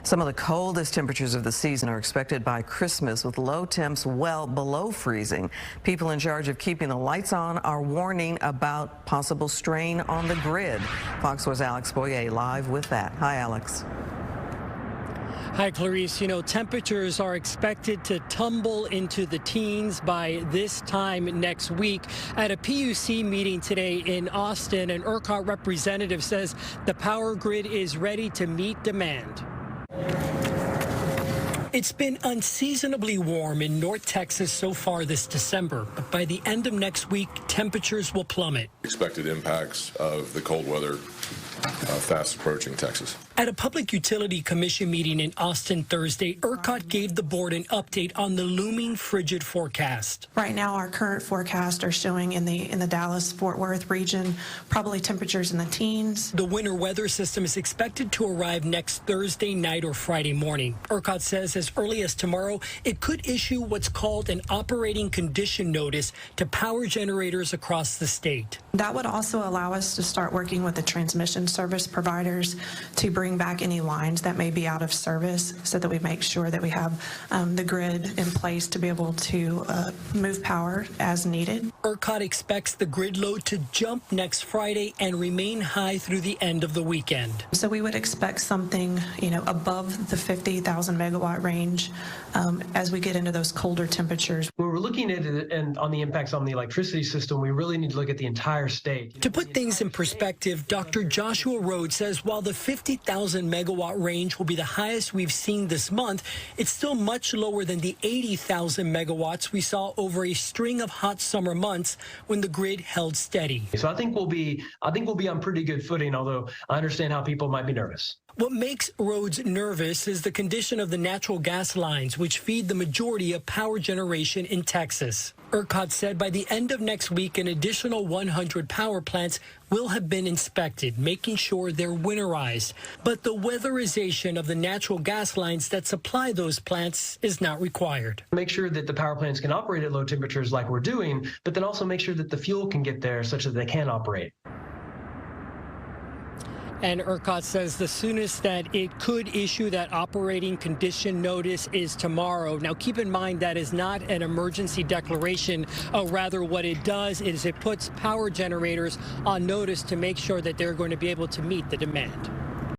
Some of the coldest temperatures of the season are expected by Christmas, with low temps well below freezing. People in charge of keeping the lights on are warning about possible strain on the grid. Fox 4's Alex Boyer live with that. Hi, Alex. Hi, Clarice. You know, temperatures are expected to tumble into the teens by this time next week. At a PUC meeting today in Austin, an ERCOT representative says the power grid is ready to meet demand. It's been unseasonably warm in North Texas so far this December, but by the end of next week, temperatures will plummet. Expected impacts of the cold weather fast approaching Texas. At a Public Utility Commission meeting in Austin Thursday, ERCOT gave the board an update on the looming frigid forecast. Right now, our current forecast are showing in the Dallas-Fort Worth region probably temperatures in the teens. The winter weather system is expected to arrive next Thursday night or Friday morning. ERCOT says as early as tomorrow, it could issue what's called an operating condition notice to power generators across the state. That would also allow us to start working with the transmission service providers to bring back any lines that may be out of service so that we make sure that we have the grid in place to be able to move power as needed. ERCOT expects the grid load to jump next Friday and remain high through the end of the weekend. So we would expect something, above the 50,000 megawatt range as we get into those colder temperatures. When we're looking at it and on the impacts on the electricity system, we really need to look at the entire state. To put things in perspective, Dr. Joshua Rhodes says while the 50,000 megawatt range will be the highest we've seen this month, it's still much lower than the 80,000 megawatts we saw over a string of hot summer months when the grid held steady. So I think we'll be on pretty good footing, although I understand how people might be nervous. What makes Rhodes nervous is the condition of the natural gas lines, which feed the majority of power generation in Texas. ERCOT said by the end of next week, an additional 100 power plants will have been inspected, making sure they're winterized. But the weatherization of the natural gas lines that supply those plants is not required. Make sure that the power plants can operate at low temperatures like we're doing, but then also make sure that the fuel can get there such that they can operate. And ERCOT says the soonest that it could issue that operating condition notice is tomorrow. Now, keep in mind that is not an emergency declaration. Rather, what it does is it puts power generators on notice to make sure that they're going to be able to meet the demand.